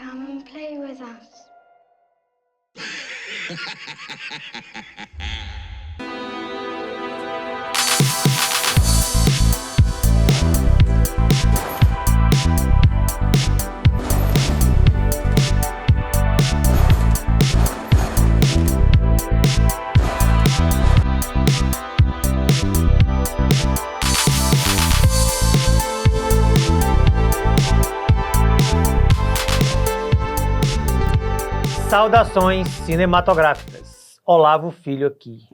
Come and play with us. Saudações cinematográficas, Olavo Filho aqui.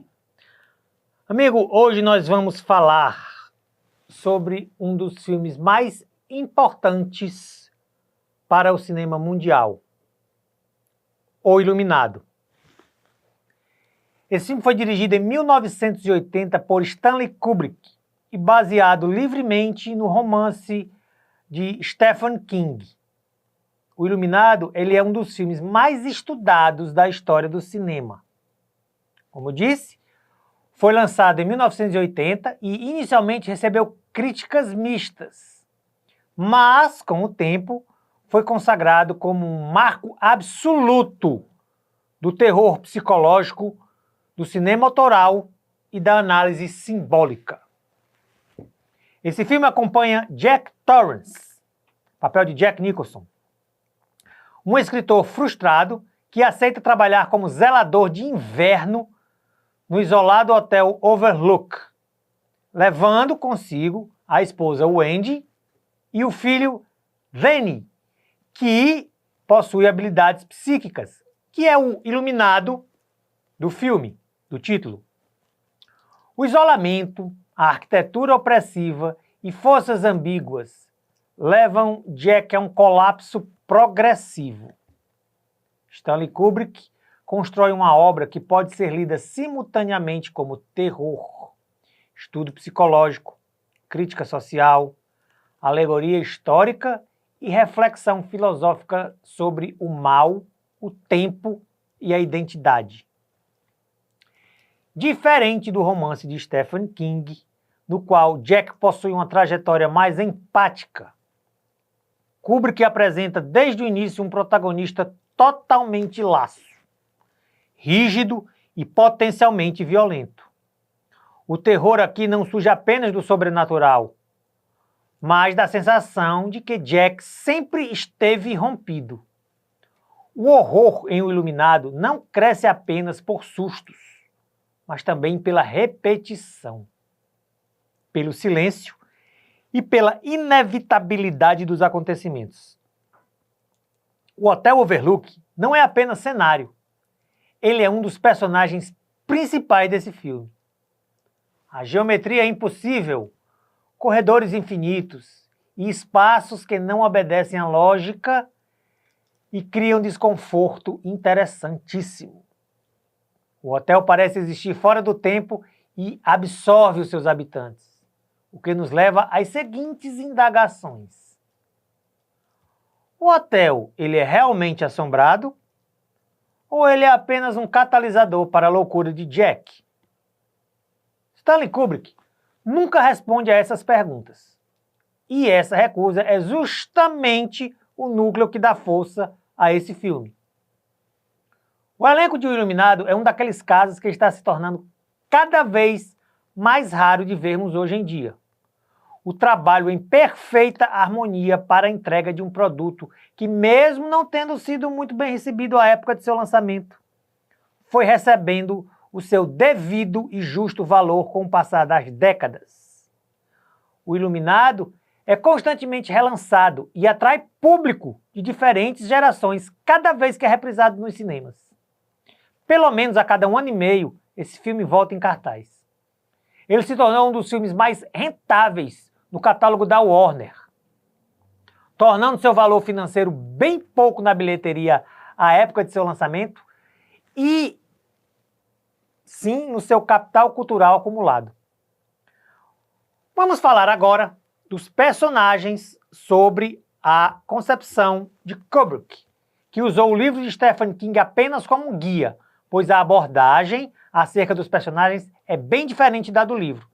Amigo, hoje nós vamos falar sobre um dos filmes mais importantes para o cinema mundial, O Iluminado. Esse filme foi dirigido em 1980 por Stanley Kubrick e baseado livremente no romance de Stephen King. O Iluminado, ele é um dos filmes mais estudados da história do cinema. Como eu disse, foi lançado em 1980 e inicialmente recebeu críticas mistas. Mas, com o tempo, foi consagrado como um marco absoluto do terror psicológico, do cinema autoral e da análise simbólica. Esse filme acompanha Jack Torrance, papel de Jack Nicholson, um escritor frustrado que aceita trabalhar como zelador de inverno no isolado hotel Overlook, levando consigo a esposa Wendy e o filho Lenny, que possui habilidades psíquicas, que é o iluminado do filme, do título. O isolamento, a arquitetura opressiva e forças ambíguas levam Jack a um colapso progressivo. Stanley Kubrick constrói uma obra que pode ser lida simultaneamente como terror, estudo psicológico, crítica social, alegoria histórica e reflexão filosófica sobre o mal, o tempo e a identidade. Diferente do romance de Stephen King, no qual Jack possui uma trajetória mais empática, Kubrick apresenta desde o início um protagonista totalmente laço, rígido e potencialmente violento. O terror aqui não surge apenas do sobrenatural, mas da sensação de que Jack sempre esteve rompido. O horror em O Iluminado não cresce apenas por sustos, mas também pela repetição, pelo silêncio e pela inevitabilidade dos acontecimentos. O Hotel Overlook não é apenas cenário, ele é um dos personagens principais desse filme. A geometria é impossível, corredores infinitos e espaços que não obedecem à lógica e criam desconforto interessantíssimo. O hotel parece existir fora do tempo e absorve os seus habitantes, o que nos leva às seguintes indagações. O hotel, ele é realmente assombrado? Ou ele é apenas um catalisador para a loucura de Jack? Stanley Kubrick nunca responde a essas perguntas. E essa recusa é justamente o núcleo que dá força a esse filme. O elenco de O Iluminado é um daqueles casos que está se tornando cada vez mais raro de vermos hoje em dia. O trabalho em perfeita harmonia para a entrega de um produto que, mesmo não tendo sido muito bem recebido à época de seu lançamento, foi recebendo o seu devido e justo valor com o passar das décadas. O Iluminado é constantemente relançado e atrai público de diferentes gerações cada vez que é reprisado nos cinemas. Pelo menos a cada 1 ano e meio, esse filme volta em cartaz. Ele se tornou um dos filmes mais rentáveis no catálogo da Warner, tornando seu valor financeiro bem pouco na bilheteria à época de seu lançamento e, sim, no seu capital cultural acumulado. Vamos falar agora dos personagens sobre a concepção de Kubrick, que usou o livro de Stephen King apenas como um guia, pois a abordagem acerca dos personagens é bem diferente da do livro.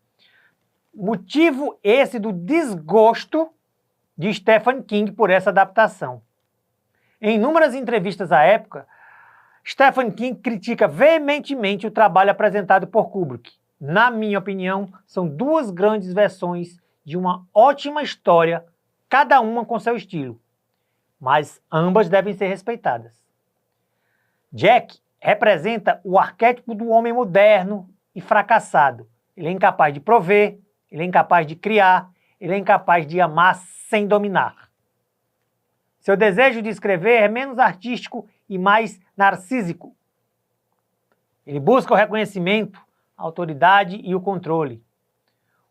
Motivo esse do desgosto de Stephen King por essa adaptação. Em inúmeras entrevistas à época, Stephen King critica veementemente o trabalho apresentado por Kubrick. Na minha opinião, são duas grandes versões de uma ótima história, cada uma com seu estilo, mas ambas devem ser respeitadas. Jack representa o arquétipo do homem moderno e fracassado. Ele é incapaz de prover, ele é incapaz de criar, ele é incapaz de amar sem dominar. Seu desejo de escrever é menos artístico e mais narcísico. Ele busca o reconhecimento, a autoridade e o controle.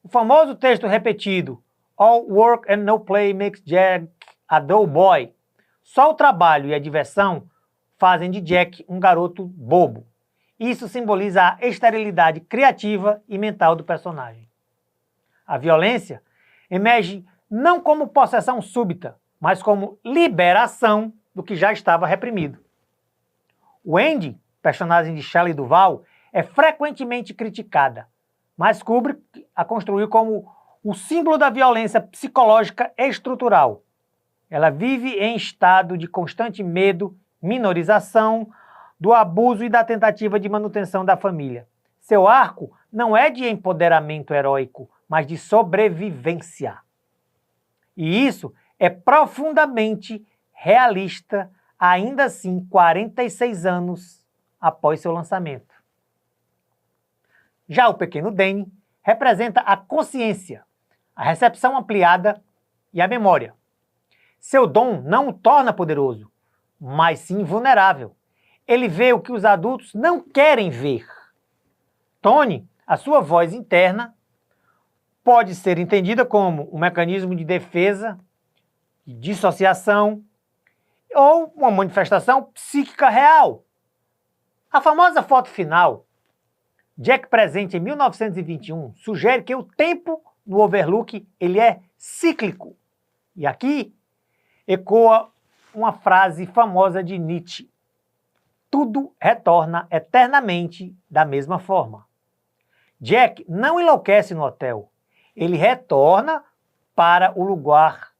O famoso texto repetido, "All work and no play makes Jack a dull boy." Só o trabalho e a diversão fazem de Jack um garoto bobo. Isso simboliza a esterilidade criativa e mental do personagem. A violência emerge não como possessão súbita, mas como liberação do que já estava reprimido. O Andy, personagem de Shelley Duvall, é frequentemente criticada, mas Kubrick a construiu como o símbolo da violência psicológica estrutural. Ela vive em estado de constante medo, minorização, do abuso e da tentativa de manutenção da família. Seu arco não é de empoderamento heróico, mas de sobrevivência. E isso é profundamente realista, ainda assim 46 anos após seu lançamento. Já o Pequeno Danny representa a consciência, a recepção ampliada e a memória. Seu dom não o torna poderoso, mas sim vulnerável. Ele vê o que os adultos não querem ver. Tony, a sua voz interna, pode ser entendida como um mecanismo de defesa, de dissociação ou uma manifestação psíquica real. A famosa foto final, Jack presente em 1921, sugere que o tempo no Overlook ele é cíclico. E aqui ecoa uma frase famosa de Nietzsche: tudo retorna eternamente da mesma forma. Jack não enlouquece no hotel, ele retorna para o lugar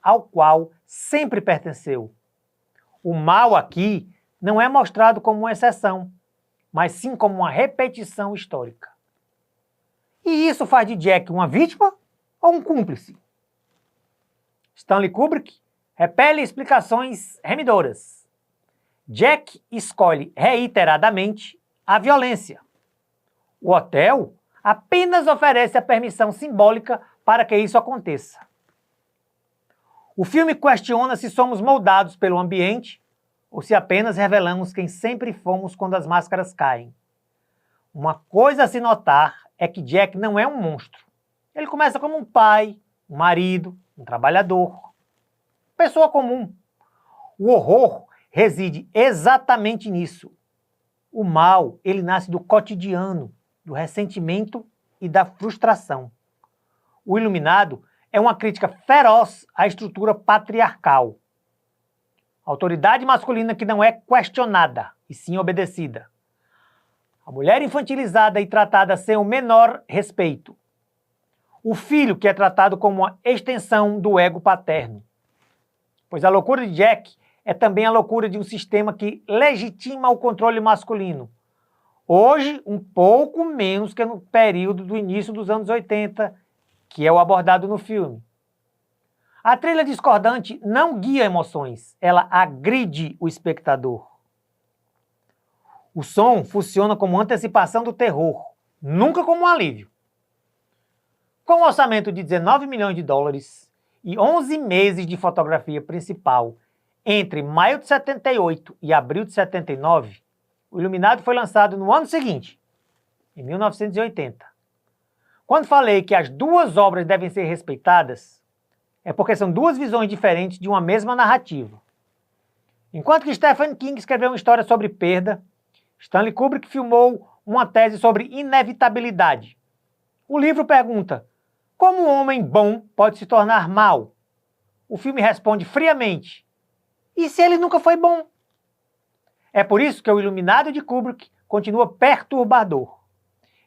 ao qual sempre pertenceu. O mal aqui não é mostrado como uma exceção, mas sim como uma repetição histórica. E isso faz de Jack uma vítima ou um cúmplice? Stanley Kubrick repele explicações remidoras. Jack escolhe reiteradamente a violência. O hotel apenas oferece a permissão simbólica para que isso aconteça. O filme questiona se somos moldados pelo ambiente ou se apenas revelamos quem sempre fomos quando as máscaras caem. Uma coisa a se notar é que Jack não é um monstro. Ele começa como um pai, um marido, um trabalhador, pessoa comum. O horror reside exatamente nisso. O mal, ele nasce do cotidiano, do ressentimento e da frustração. O Iluminado é uma crítica feroz à estrutura patriarcal. Autoridade masculina que não é questionada, e sim obedecida. A mulher infantilizada e tratada sem o menor respeito. O filho que é tratado como uma extensão do ego paterno. Pois a loucura de Jack é também a loucura de um sistema que legitima o controle masculino. Hoje, um pouco menos que no período do início dos anos 80, que é o abordado no filme. A trilha discordante não guia emoções, ela agride o espectador. O som funciona como antecipação do terror, nunca como um alívio. Com um orçamento de 19 milhões de dólares e 11 meses de fotografia principal entre maio de 78 e abril de 79, o Iluminado foi lançado no ano seguinte, em 1980. Quando falei que as duas obras devem ser respeitadas, é porque são duas visões diferentes de uma mesma narrativa. Enquanto que Stephen King escreveu uma história sobre perda, Stanley Kubrick filmou uma tese sobre inevitabilidade. O livro pergunta: como um homem bom pode se tornar mau? O filme responde friamente: e se ele nunca foi bom? É por isso que o Iluminado de Kubrick continua perturbador.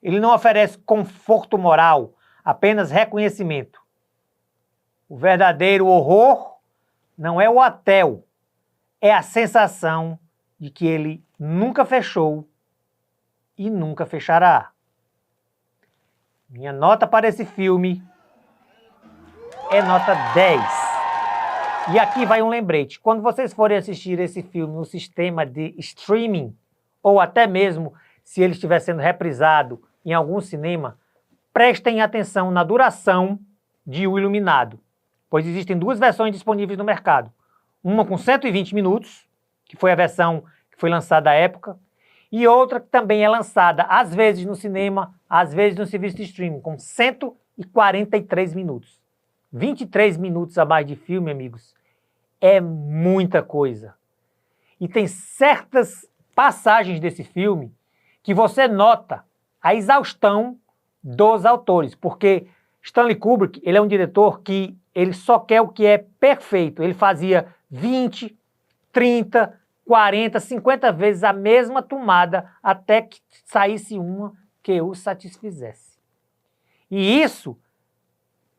Ele não oferece conforto moral, apenas reconhecimento. O verdadeiro horror não é o hotel, é a sensação de que ele nunca fechou e nunca fechará. Minha nota para esse filme é nota 10. E aqui vai um lembrete. Quando vocês forem assistir esse filme no sistema de streaming, ou até mesmo se ele estiver sendo reprisado em algum cinema, prestem atenção na duração de O Iluminado, pois existem duas versões disponíveis no mercado. Uma com 120 minutos, que foi a versão que foi lançada à época, e outra que também é lançada, às vezes no cinema, às vezes no serviço de streaming, com 143 minutos. 23 minutos a mais de filme, amigos, é muita coisa. E tem certas passagens desse filme que você nota a exaustão dos autores, porque Stanley Kubrick, ele é um diretor que ele só quer o que é perfeito. Ele fazia 20, 30, 40, 50 vezes a mesma tomada até que saísse uma que o satisfizesse. E isso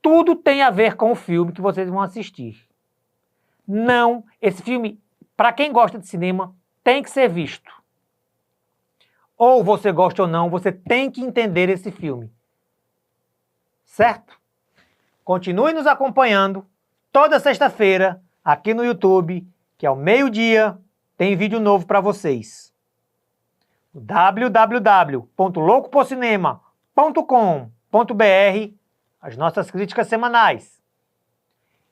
tudo tem a ver com o filme que vocês vão assistir. Não, esse filme, para quem gosta de cinema, tem que ser visto. Ou você gosta ou não, você tem que entender esse filme. Certo? Continue nos acompanhando toda sexta-feira aqui no YouTube, que ao meio-dia tem vídeo novo para vocês. www.loucoporcinema.com.br, as nossas críticas semanais.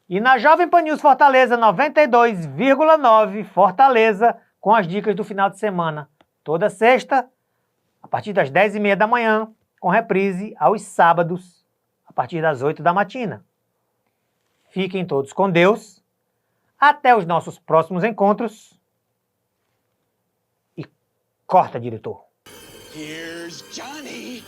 E na Jovem Pan News Fortaleza 92,9 Fortaleza, com as dicas do final de semana. Toda sexta, a partir das 10h30 da manhã, com reprise aos sábados, a partir das 8 da matina. Fiquem todos com Deus. Até os nossos próximos encontros. E corta, diretor. Here's Johnny.